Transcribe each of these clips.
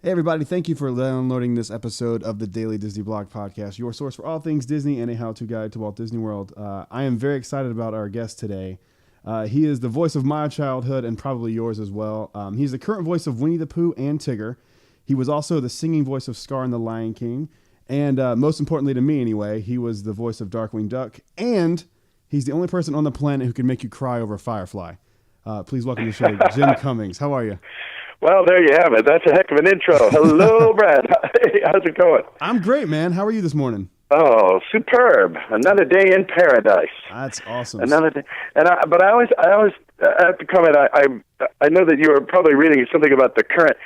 Hey everybody, thank you for downloading this episode of the Daily Disney Blog Podcast, your source for all things Disney and a how-to guide to Walt Disney World. I am very excited about our guest today. He is the voice of my childhood and probably yours as well. He's the current voice of Winnie the Pooh and Tigger. He was also the singing voice of Scar in The Lion King. And most importantly to me anyway, he was the voice of Darkwing Duck. And he's the only person on the planet who can make you cry over Firefly. Please welcome to the show, Jim Cummings. How are you? Well, there you have it. That's a heck of an intro. Hello, Brad. Hey, how's it going? I'm great, man. How are you this morning? Oh, superb! Another day in paradise. That's awesome. Another day, but I always have to comment. I know that you were probably reading something about the current.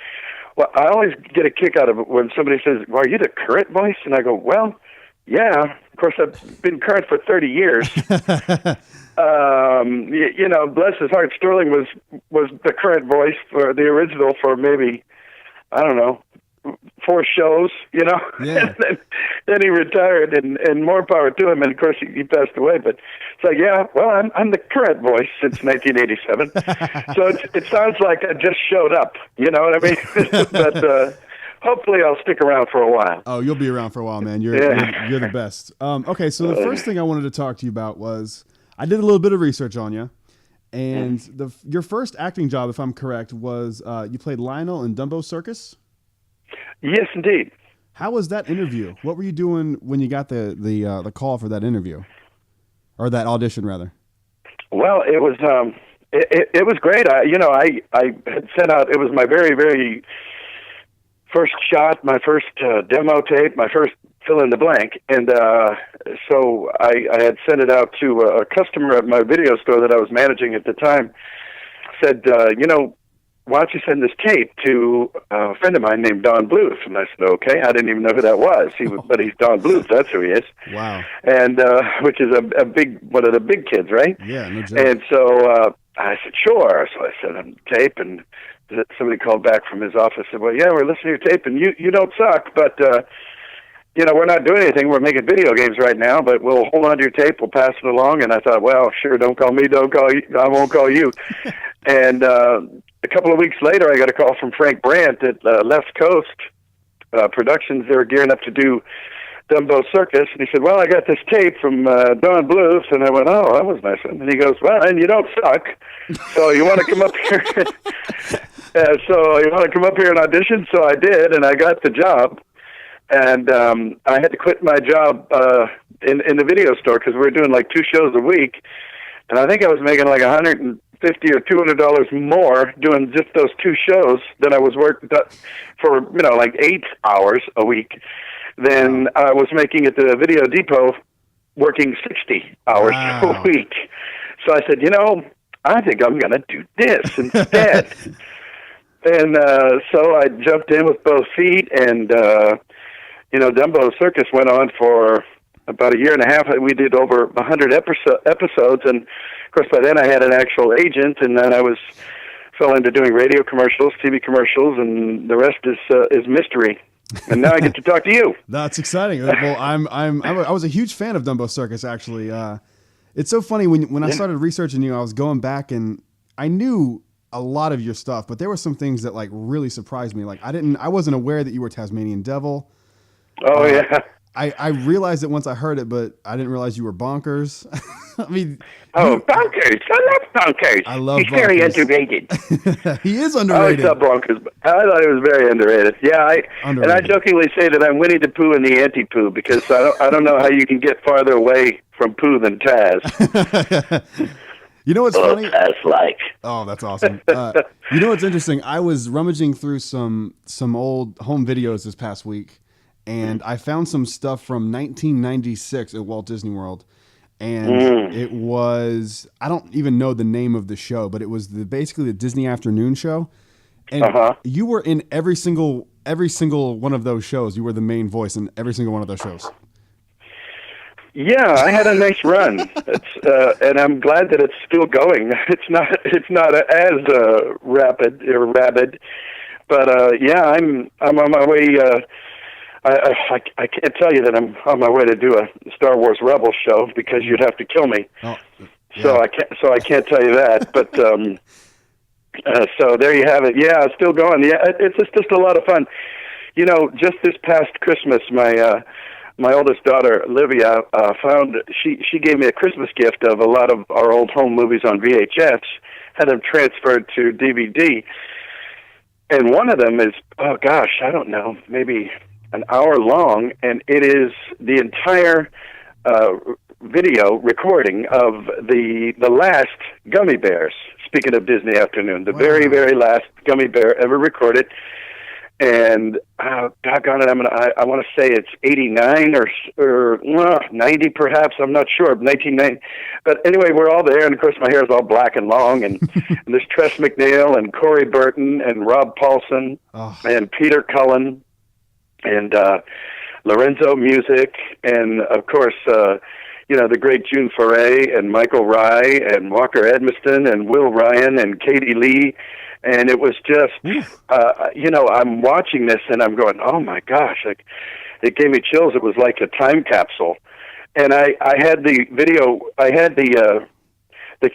Well, I always get a kick out of it when somebody says, "Well, are you the current voice?" And I go, "Well, yeah. Of course, I've been current for 30 years." Bless his heart, Sterling was the current voice for the original for maybe, I don't know, 4 shows, Yeah. and then he retired, and more power to him, and of course he passed away. But it's like, yeah, well, I'm the current voice since 1987, so it sounds like I just showed up, you know what I mean? But hopefully I'll stick around for a while. Oh, you'll be around for a while, man. You're the best. Okay, so the first thing I wanted to talk to you about was I did a little bit of research on you, and your first acting job, if I'm correct, was you played Lionel in Dumbo Circus? Yes, indeed. How was that interview? What were you doing when you got the call for that interview, or that audition rather? Well, it was it was great. I had sent out. It was my very, very first shot, my first demo tape, my first fill in the blank, and so I had sent it out to a customer at my video store that I was managing at the time. Said, why don't you send this tape to a friend of mine named Don Bluth? And I said, okay. I didn't even know who that was. But he's Don Bluth. That's who he is. Wow. And which is a big, one of the big kids, right? Yeah, no joke. And so I said, sure. So I sent him the tape, and somebody called back from his office and said, well, yeah, we're listening to your tape, and you don't suck, but we're not doing anything. We're making video games right now, but we'll hold on to your tape. We'll pass it along. And I thought, well, sure, don't call me. Don't call you. I won't call you. And a couple of weeks later, I got a call from Frank Brandt at Left Coast Productions. They were gearing up to do Dumbo Circus. And he said, well, I got this tape from Don Bluth. And I went, oh, that was nice. And he goes, well, and you don't suck. So you want to come up here? So you want to come up here and audition? So I did, and I got the job. And I had to quit my job in the video store because we were doing like 2 shows a week, and I think I was making like $150 or $200 more doing just those 2 shows than I was working for like 8 hours a week. Then I was making at the Video Depot working 60 hours a week. So I said, I think I'm going to do this instead. And so I jumped in with both feet, and Dumbo Circus went on for about a year and a half. We did over 100 episodes, and of course by then I had an actual agent, and then I fell into doing radio commercials, TV commercials, and the rest is mystery. And now I get to talk to you. That's exciting. Well, I was a huge fan of Dumbo Circus, actually. It's so funny when I started researching you, I was going back and I knew a lot of your stuff, but there were some things that like really surprised me. Like I wasn't aware that you were Tasmanian Devil. Oh, yeah. I realized it once I heard it, but I didn't realize you were Bonkers. I mean... Bonkers! I love Bonkers! I love He's Bonkers. very underrated. He is underrated. I always thought Bonkers. I thought he was very underrated. Yeah, and I jokingly say that I'm Winnie the Pooh and the Anti-Pooh because I don't know how you can get farther away from Pooh than Taz. You know what's funny? Taz-like. Oh, that's awesome. You know what's interesting? I was rummaging through some old home videos this past week, and I found some stuff from 1996 at Walt Disney World. And it was, I don't even know the name of the show, but it was basically the Disney Afternoon show. And you were in every single one of those shows. You were the main voice in every single one of those shows. Yeah, I had a nice run. And I'm glad that it's still going. It's not as rabid, but yeah, I'm on my way. I can't tell you that I'm on my way to do a Star Wars Rebels show because you'd have to kill me. Oh, yeah. So I can't tell you that. But So there you have it. Yeah, it's still going. Yeah, it's just a lot of fun. Just this past Christmas, my oldest daughter, Olivia, she gave me a Christmas gift of a lot of our old home movies on VHS, had them transferred to DVD. And one of them is, oh gosh, I don't know, maybe an hour long, and it is the entire video recording of the last Gummy Bears. Speaking of Disney Afternoon, the very, very last Gummy Bear ever recorded. And doggone it, I want to say it's 89 or 90 perhaps. I'm not sure. 1990. But anyway, we're all there, and of course my hair is all black and long, and, and there's Tress MacNeille and Corey Burton and Rob Paulson and Peter Cullen and Lorenzo Music, and of course the great June Foray and Michael Rye and Walker Edmiston and Will Ryan and Katie Lee. And it was just, I'm watching this and I'm going, oh my gosh, it gave me chills. It was like a time capsule. And I had the video, I had the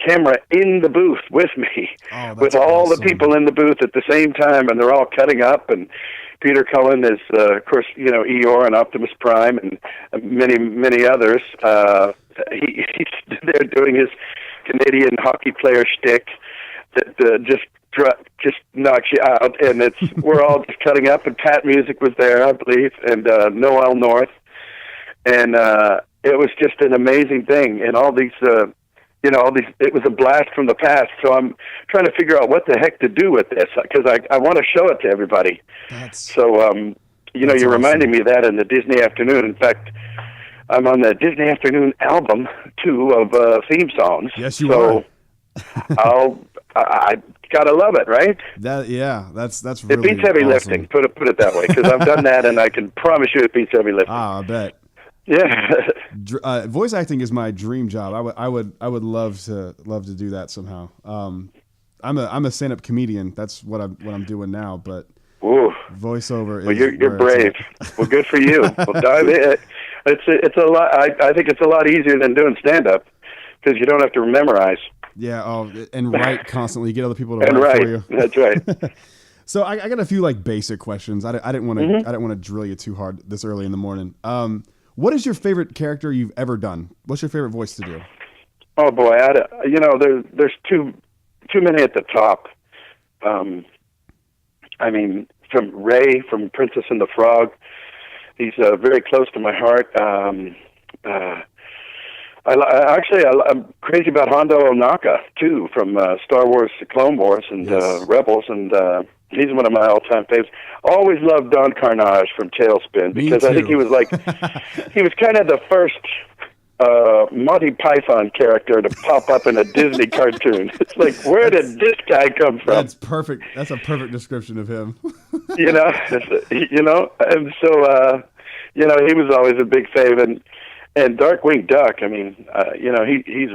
camera in the booth with me, with all the people in the booth at the same time, and they're all cutting up. And Peter Cullen is, of course, Eeyore and Optimus Prime and many, many others. He's there doing his Canadian hockey player shtick that just knocks you out, and we're all just cutting up. And Pat Music was there, I believe, and Noel North, and it was just an amazing thing. And all these, it was a blast from the past. So I'm trying to figure out what the heck to do with this, because I want to show it to everybody. You're reminding me of that in the Disney Afternoon. In fact, I'm on the Disney Afternoon album too of theme songs. Yes, you are. I gotta love it, right? That's really it beats heavy lifting. Put it that way, because I've done that, and I can promise you it beats heavy lifting. I bet. Yeah. Voice acting is my dream job. I would love to do that somehow. I'm a stand-up comedian. That's what I'm doing now. But voiceover is. Well, you're brave. Well, good for you. Well, dive in. It's a lot. I think it's a lot easier than doing stand-up, because you don't have to memorize. Yeah, and write constantly. You get other people to write for you. That's right. So I got a few basic questions. I didn't want to I didn't want to drill you too hard this early in the morning. What is your favorite character you've ever done? What's your favorite voice to do? Oh boy, there's too many at the top. From Ray from Princess and the Frog, he's very close to my heart. I'm crazy about Hondo Ohnaka too, from Star Wars: The Clone Wars and Rebels, and he's one of my all-time favorites. Always loved Don Carnage from Tailspin, because I think he was he was kind of the first Monty Python character to pop up in a Disney cartoon. It's like, where did this guy come from? That's perfect. That's a perfect description of him. And so he was always a big fave. And Darkwing Duck, he's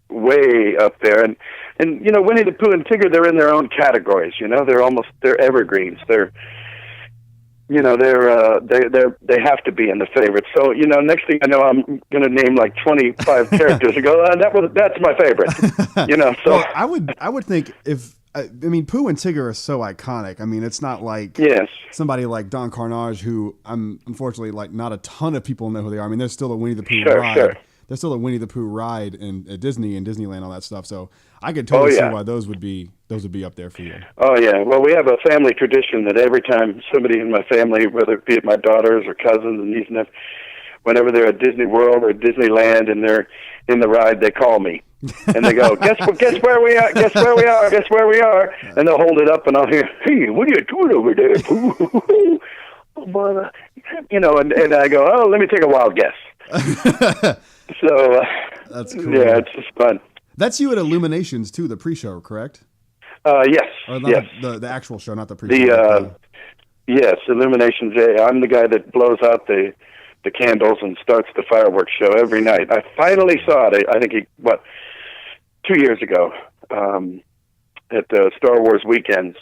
way up there. And Winnie the Pooh and Tigger, they're in their own categories. They're evergreens. They have to be in the favorites. So next thing I know, I'm going to name 25 characters and go, that's my favorite. So well, I would think Pooh and Tigger are so iconic. It's not like somebody like Don Carnage, who unfortunately not a ton of people know who they are. There's still a Winnie the Pooh ride. Sure. There's still a Winnie the Pooh ride at Disney and Disneyland, all that stuff. So I could totally see why those would be up there for you. Oh yeah. Well, we have a family tradition that every time somebody in my family, whether it be my daughters or cousins and niece and nephews, whenever they're at Disney World or Disneyland and they're in the ride, they call me. And they go, guess where we are, guess where we are, guess where we are. And they'll hold it up and I'll hear, hey, what are you doing over there? And I go, oh, let me take a wild guess. So, that's cool. Yeah, it's just fun. That's you at Illuminations too, the pre-show, correct? Yes. Or not yes. The actual show, not the pre-show. Yes, Illuminations. I'm the guy that blows out the candles and starts the fireworks show every night. I finally saw it. I think 2 years ago at the Star Wars weekends,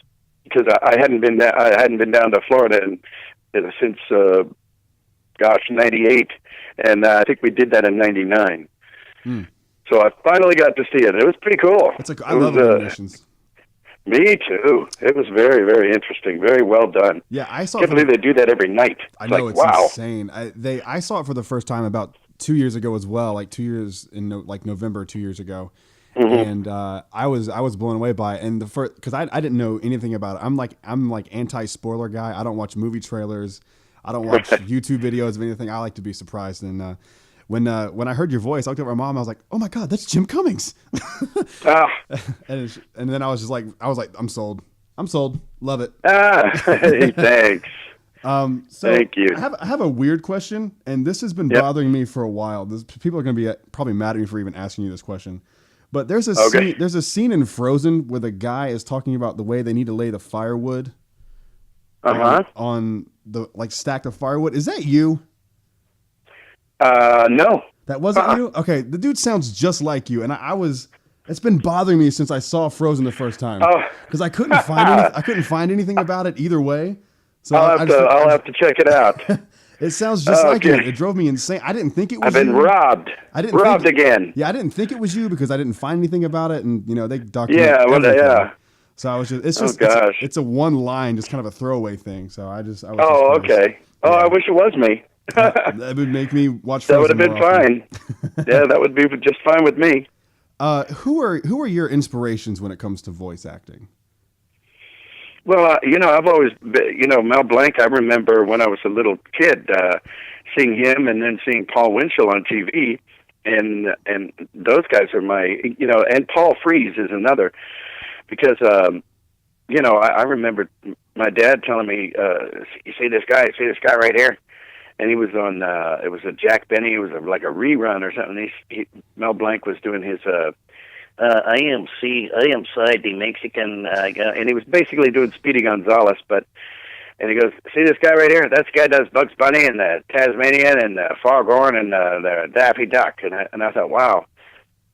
because I hadn't been down to Florida since '98, and I think we did that in '99. So I finally got to see it. It was pretty cool. I love Illuminations. Me too. It was very, very interesting. Very well done. Yeah, I saw. I can't believe they do that every night. I know, like, it's wow. insane. I saw it for the first time about 2 years ago as well, like 2 years in November 2 years ago, and I was blown away by it. And the first, because I didn't know anything about it. I'm like anti-spoiler guy. I don't watch movie trailers. I don't watch YouTube videos of anything. I like to be surprised. And when I heard your voice, I looked at my mom. I was like, "Oh my God, that's Jim Cummings!" and then I was like, "I'm sold. I'm sold. Love it." Hey, thanks. So Thank you. I have a weird question, and this has been bothering me for a while. People are going to be probably mad at me for even asking you this question. But there's a scene in Frozen where the guy is talking about the way they need to lay the firewood on the stack of firewood. Is that you? No. That wasn't you? Okay, the dude sounds just like you, and it's been bothering me since I saw Frozen the first time because I couldn't find anything about it either way. So I'll have to check it out. It sounds just like you. It drove me insane. I didn't think it was. I've been robbed. Robbed again. Yeah, I didn't think it was you because I didn't find anything about it, and they documented everything. Yeah. So I was just. It's a one line, just kind of a throwaway thing. So I was. Okay. Yeah. I wish it was me. That would make me watch Frozen. That would have been fine. Yeah, that would be just fine with me. Who are your inspirations when it comes to voice acting? Well, I've always been, Mel Blanc. I remember when I was a little kid seeing him, and then seeing Paul Winchell on TV, and those guys are my, and Paul Frees is another, because I remember my dad telling me, you see this guy right here, and he was on. It was a Jack Benny. It was like a rerun or something. Mel Blanc was doing his. I am the Mexican guy, and he was basically doing Speedy Gonzales, and he goes, see this guy right here? That guy does Bugs Bunny and the Tasmanian and Foghorn and the Daffy Duck, and I thought, wow,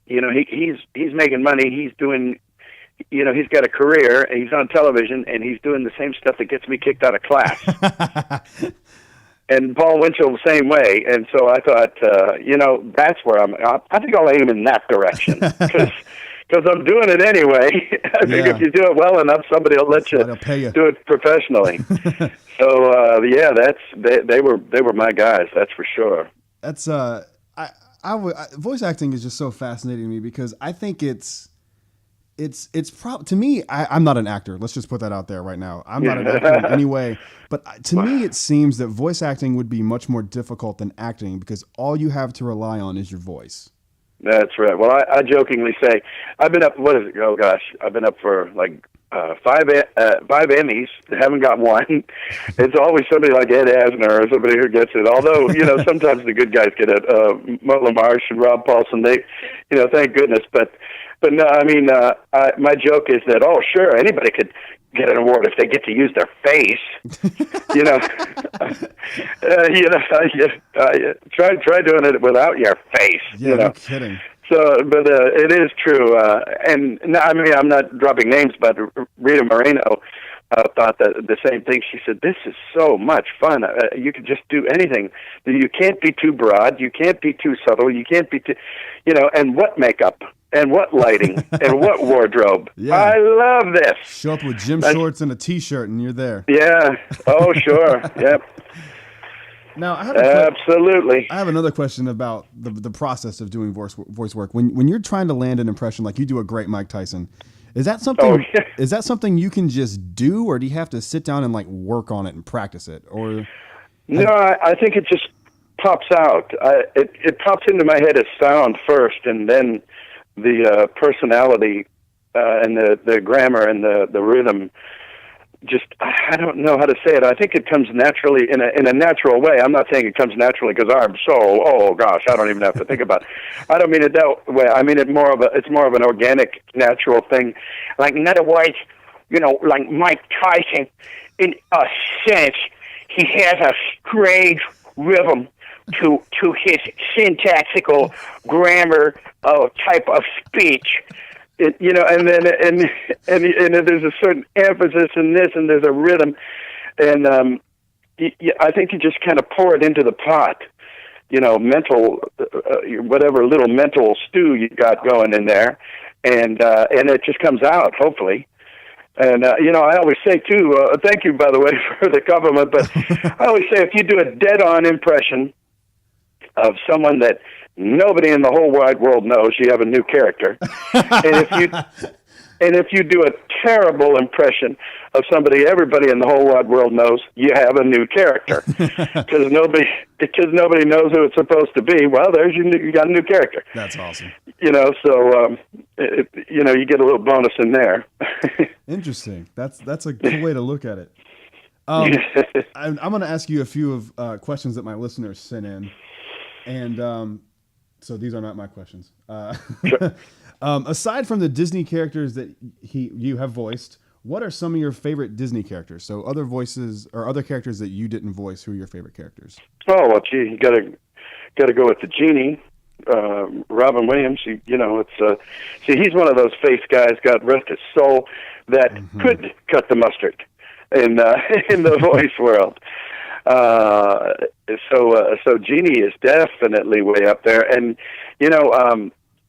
he's making money, he's doing, he's got a career, and he's on television, and he's doing the same stuff that gets me kicked out of class. And Paul Winchell the same way, and so I thought, that's where I think I'll aim in that direction, because I'm doing it anyway. I think if you do it well enough, somebody will let you do it professionally. So they were my guys, that's for sure. That's voice acting is just so fascinating to me because I think to me, I'm not an actor. Let's just put that out there right now. I'm not an actor in any way. But to me, it seems that voice acting would be much more difficult than acting because all you have to rely on is your voice. That's right. Well, I jokingly say I've been up. What is it? Oh gosh, I've been up for like 5 Emmys. Haven't got one. It's always somebody like Ed Asner or somebody who gets it. Although sometimes the good guys get it. Mutt LaMarche and Rob Paulson. They, thank goodness. But no, I mean, my joke is that sure, anybody could get an award if they get to use their face. Try doing it without your face. Yeah, no kidding. So, but it is true. And I mean, I'm not dropping names, but Rita Moreno thought that the same thing. She said, "This is so much fun. You can just do anything. You can't be too broad. You can't be too subtle. You can't be too, and what makeup." And what lighting and what wardrobe. Yeah. I love this. Show up with gym shorts and a T-shirt and you're there. Yeah. Oh, sure. Yep. Now, I have another question about the process of doing voice work. When you're trying to land an impression, like you do a great Mike Tyson, is that something you can just do, or do you have to sit down and work on it and practice it? Or no, I think it just pops out. It pops into my head as sound first, and then the personality and the grammar and the rhythm. Just, I don't know how to say it. I think it comes naturally in a natural way. I'm not saying it comes naturally because I'm I don't even have to think about it. I don't mean it that way. I mean it's more of an organic, natural thing. Like, in other words, like Mike Tyson, in a sense, he has a strange rhythm to his syntaxical grammar type of speech. And then there's a certain emphasis in this, and there's a rhythm, and I think you just kind of pour it into the pot, mental, whatever little mental stew you got going in there, and it just comes out, hopefully. And, I always say, too, thank you, by the way, for the compliment, but I always say if you do a dead-on impression of someone that nobody in the whole wide world knows, you have a new character. And if you do a terrible impression of somebody everybody in the whole wide world knows, you have a new character. Because nobody knows who it's supposed to be. Well, you got a new character. That's awesome. So you get a little bonus in there. Interesting. That's a cool way to look at it. I'm going to ask you a few of questions that my listeners sent in, and so these are not my questions. Sure. Aside from the Disney characters that you have voiced, what are some of your favorite Disney characters? So other voices or other characters that you didn't voice, who are your favorite characters? Oh, well, gee, you gotta go with the genie, Robin Williams. He's one of those face guys, God rest his soul, that could cut the mustard in the voice world. So Genie is definitely way up there, and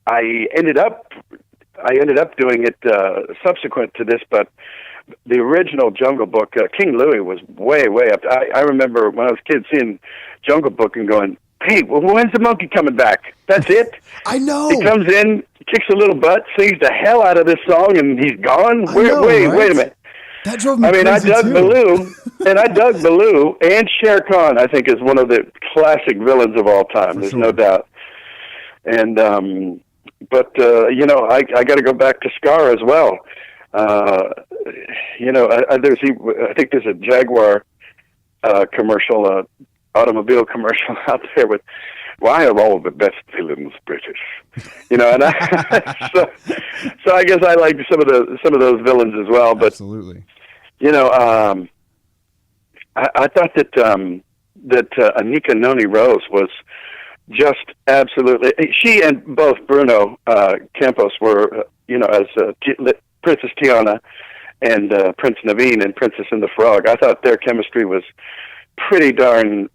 I ended up doing it subsequent to this, but the original Jungle Book, King Louie, was way up. I remember when I was a kid seeing Jungle Book and going, "Hey, well, when's the monkey coming back? That's it." I know. He comes in, kicks a little butt, sings the hell out of this song, and he's gone. Wait a minute. That drove me I crazy dug too. Baloo, and I dug Baloo, and Shere Khan, I think, is one of the classic villains of all time. There's no doubt. And I got to go back to Scar as well. I think there's a Jaguar commercial, automobile commercial out there with, "Why are all the best villains British?" And so I guess I like some of those villains as well. But absolutely, I thought that Anika Noni Rose was just absolutely. She and both Bruno Campos were, as Princess Tiana and Prince Naveen and Princess and the Frog. I thought their chemistry was pretty darn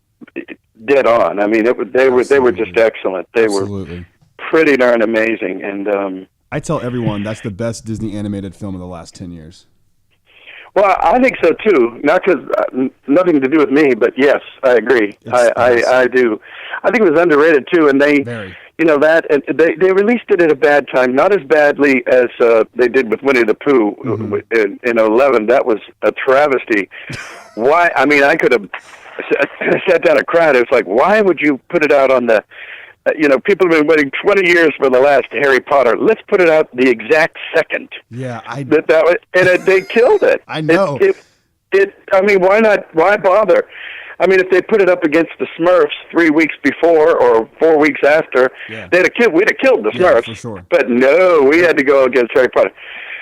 dead on. I mean, they were just excellent. They absolutely. were pretty darn amazing. And I tell everyone that's the best Disney animated film of the last 10 years. Well, I think so too. Not because nothing to do with me, but yes, I agree. I do. I think it was underrated too, and they, and they released it at a bad time. Not as badly as they did with Winnie the Pooh in 2011. That was a travesty. Why? I mean, I could have sat down and cried. It was like, why would you put it out on the? People have been waiting 20 years for the last Harry Potter. Let's put it out the exact second. Yeah, they killed it. I know. I mean, why not? Why bother? I mean, if they put it up against the Smurfs 3 weeks before or 4 weeks after, we'd have killed the Smurfs. For sure. But no, we had to go against Harry Potter.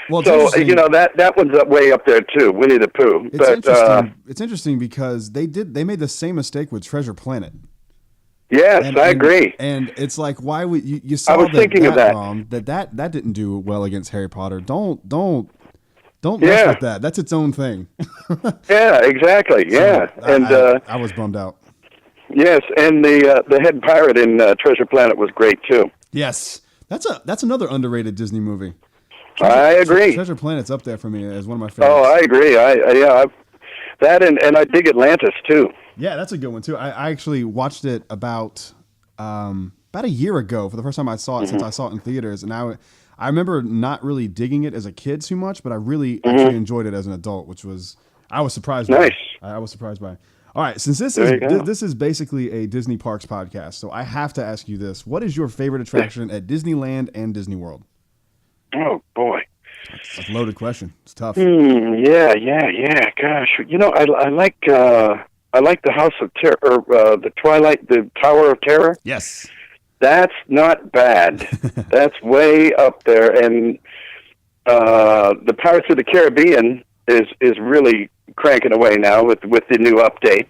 Well, so that one's way up there too, Winnie the Pooh. It's interesting because they made the same mistake with Treasure Planet. Yes, I agree. And it's like, why would you saw I was thinking of that. That didn't do well against Harry Potter. Don't mess with that. That's its own thing. Yeah, exactly. Yeah, I was bummed out. Yes, and the head pirate in Treasure Planet was great too. Yes, that's another underrated Disney movie. I agree. Treasure Planet's up there for me as one of my favorites. Oh, I agree. That and I dig Atlantis too. Yeah, that's a good one too. I actually watched it about a year ago for the first time I saw it since I saw it in theaters, and I remember not really digging it as a kid too much, but I really actually enjoyed it as an adult, which was I was surprised. Nice. I was surprised by. All right, since this is basically a Disney Parks podcast, so I have to ask you this: what is your favorite attraction at Disneyland and Disney World? Oh boy. That's a loaded question. It's tough. Yeah. Gosh, I like the House of Terror, or the Tower of Terror. Yes. That's not bad. That's way up there. And the Pirates of the Caribbean is really cranking away now with the new update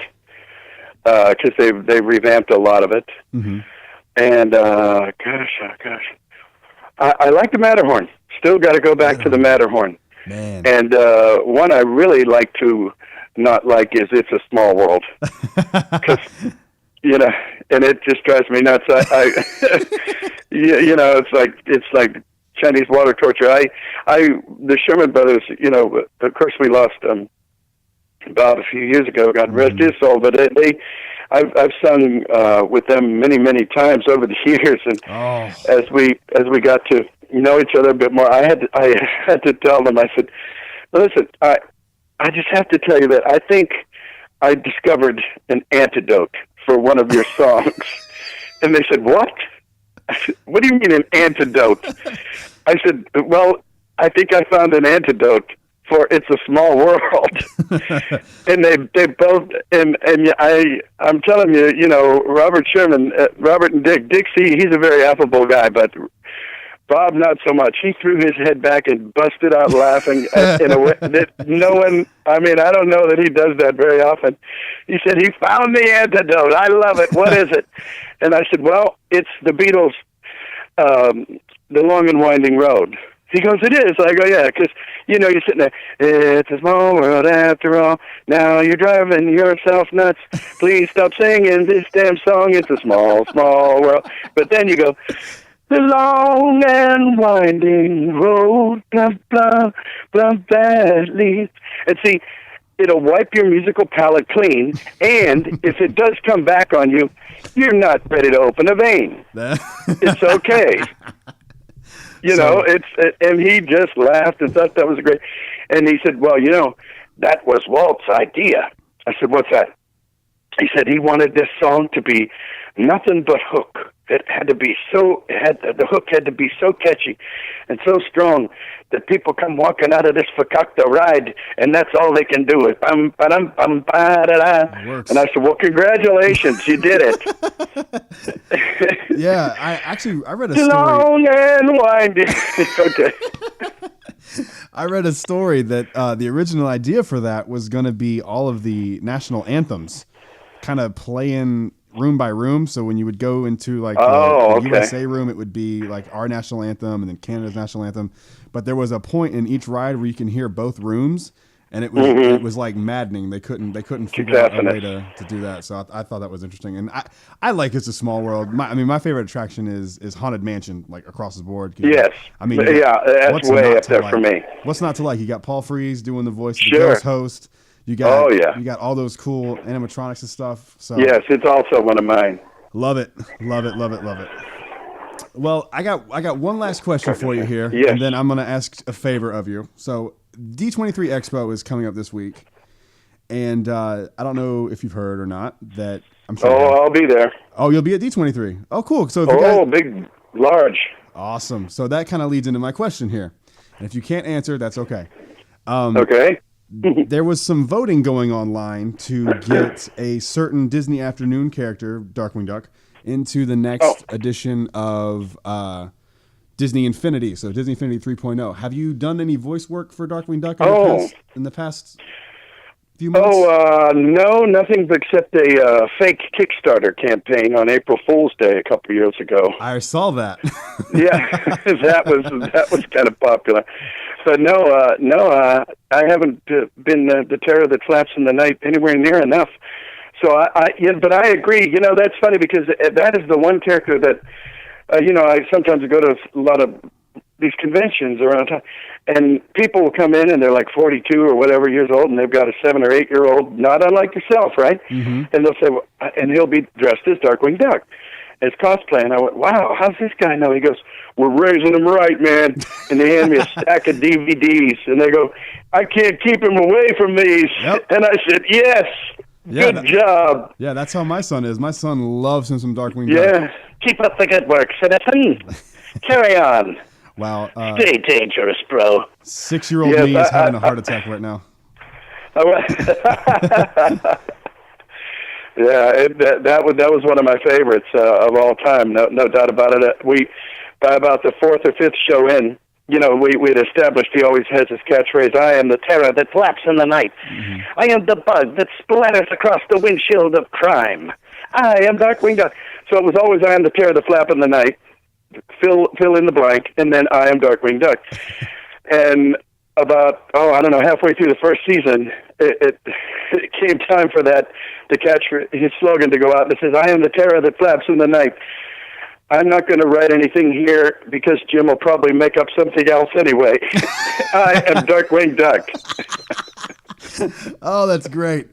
because they revamped a lot of it. Mm-hmm. And gosh, I like the Matterhorn. Still got to go back to the Matterhorn. Man. And one I really like to not like is It's a Small World. Because, and it just drives me nuts. It's like Chinese water torture. The Sherman Brothers, you know, of course we lost Bob a few years ago, God rest his soul, but I've sung with them many times over the years, and as we got to know each other a bit more, I had to tell them, I said, listen, I just have to tell you that I think I discovered an antidote for one of your songs. And they said, what? I said, what do you mean an antidote? I said, well, I think I found an antidote for It's a Small World. And they both, and I'm telling you, you know, Robert Sherman, Robert and Dick, he's a very affable guy, but Bob, not so much. He threw his head back and busted out laughing in a way that no one, I mean, I don't know that he does that very often. He said, he found the antidote. I love it. What is it? And I said, well, it's the Beatles' The Long and Winding Road. He goes, it is. I go, yeah, because, you know, you're sitting there, it's a small world after all. Now you're driving yourself nuts. Please stop singing this damn song. It's a small world. But then you go, the long and winding road, blah, blah, blah, that leads. And see, it'll wipe your musical palate clean, and if it does come back on you, you're not ready to open a vein. It's okay. You know, and he just laughed and thought that was great. And he said, well, you know, that was Walt's idea. I said, what's that? He said he wanted this song to be nothing but hook. It had to be the hook had to be so catchy and so strong that people come walking out of this fakakta ride, and that's all they can do is bum ba-dum bum ba-da-da. And I said, well, congratulations, you did it. Yeah, I read a story. Long and winding. Okay. I read a story that the original idea for that was going to be all of the national anthems kind of playing room by room. So when you would go into like the USA room, it would be like our national anthem and then Canada's national anthem. But there was a point in each ride where you can hear both rooms, and it was like maddening. They couldn't figure out a way to do that. So I thought that was interesting. And I like It's a Small World. My favorite attraction is Haunted Mansion, like across the board. Yes. I mean, that's way up there for me. What's not to like? You got Paul Frees doing the voice of the ghost host. You got you got all those cool animatronics and stuff. So yes, it's also one of mine. Love it. Well, I got one last question for you here, and then I'm going to ask a favor of you. So D23 Expo is coming up this week, and I don't know if you've heard or not that I'm sure. Oh, I'll be there. Oh, you'll be at D23. Oh, cool. So if big, large. Awesome. So that kind of leads into my question here, and if you can't answer, that's okay. Okay. There was some voting going online to get a certain Disney Afternoon character, Darkwing Duck, into the next edition of Disney Infinity, so Disney Infinity 3.0. Have you done any voice work for Darkwing Duck in the past few months? No, nothing except a fake Kickstarter campaign on April Fool's Day a couple years ago. I saw that. Yeah, that was kind of popular. But no, I haven't been the terror that flaps in the night anywhere near enough. So but I agree. You know, that's funny because that is the one character that, I sometimes go to a lot of these conventions around town, and people will come in and they're like 42 or whatever years old, and they've got a 7 or 8 year old, not unlike yourself, right? Mm-hmm. And they'll say, and he'll be dressed as Darkwing Duck. As cosplay, and I went, wow, how's this guy know? He goes, we're raising him right, man. And they hand me a stack of DVDs, and they go, I can't keep him away from these. Yep. And I said, yes, good job. Yeah, that's how my son is. My son loves him some Darkwing Duck. Yeah, keep up the good work, citizen. Carry on. Wow. Stay dangerous, bro. 6-year-old me is having a heart attack right now. Yeah, that was one of my favorites of all time. No doubt about it. By about the 4th or 5th show in, we'd established he always has his catchphrase, I am the terror that flaps in the night. Mm-hmm. I am the bug that splatters across the windshield of crime. I am Darkwing Duck. So it was always I am the terror that flaps in the night, fill in the blank, and then I am Darkwing Duck. And about, halfway through the first season, it came time for the catch his slogan to go out, and it says, I am the terror that flaps in the night. I'm not going to write anything here because Jim will probably make up something else anyway. I am Darkwing Duck. Oh, that's great.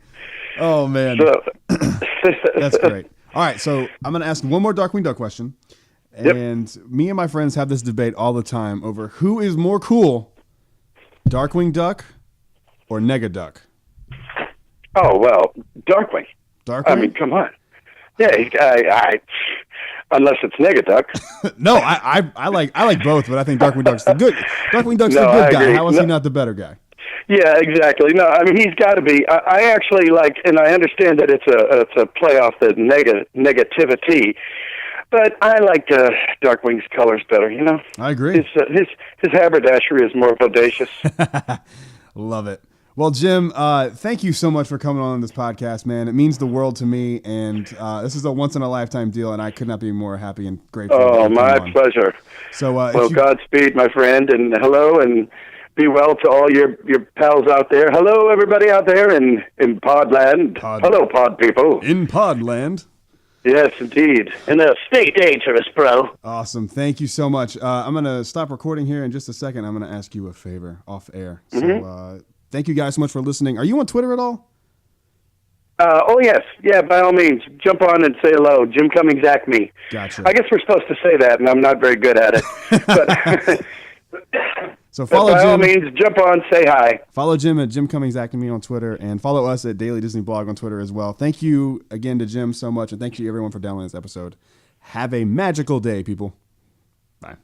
Oh, man. So. That's great. All right, so I'm going to ask one more Darkwing Duck question. And me and my friends have this debate all the time over who is more cool, Darkwing Duck or Negaduck? Oh, well, Darkwing. Darkwing? I mean, come on. Yeah, unless it's Negaduck. No, I like both, but I think Darkwing Duck's the good. Darkwing Duck's the good guy. How is he not the better guy? Yeah, exactly. No, I mean he's got to be. I actually like, and I understand that it's a play off the negativity, but I like Darkwing's colors better. You know, I agree. His haberdashery is more bodacious. Love it. Well, Jim, thank you so much for coming on this podcast, man. It means the world to me, and this is a once-in-a-lifetime deal, and I could not be more happy and grateful. Oh, my pleasure. So, well, Godspeed, my friend, and hello, and be well to all your pals out there. Hello, everybody out there in Podland. Hello, Pod people. In Podland. Yes, indeed. And stay dangerous, bro. Awesome. Thank you so much. I'm going to stop recording here in just a second. I'm going to ask you a favor off air. So, thank you guys so much for listening. Are you on Twitter at all? Oh, yes. Yeah, by all means. Jump on and say hello. Jim Cummings, Acme. Gotcha. I guess we're supposed to say that, and I'm not very good at it. But so follow by Jim. all means, jump on, say hi. Follow Jim at Jim Cummings Acme on Twitter, and follow us at Daily Disney Blog on Twitter as well. Thank you again to Jim so much, and thank you everyone for downloading this episode. Have a magical day, people. Bye.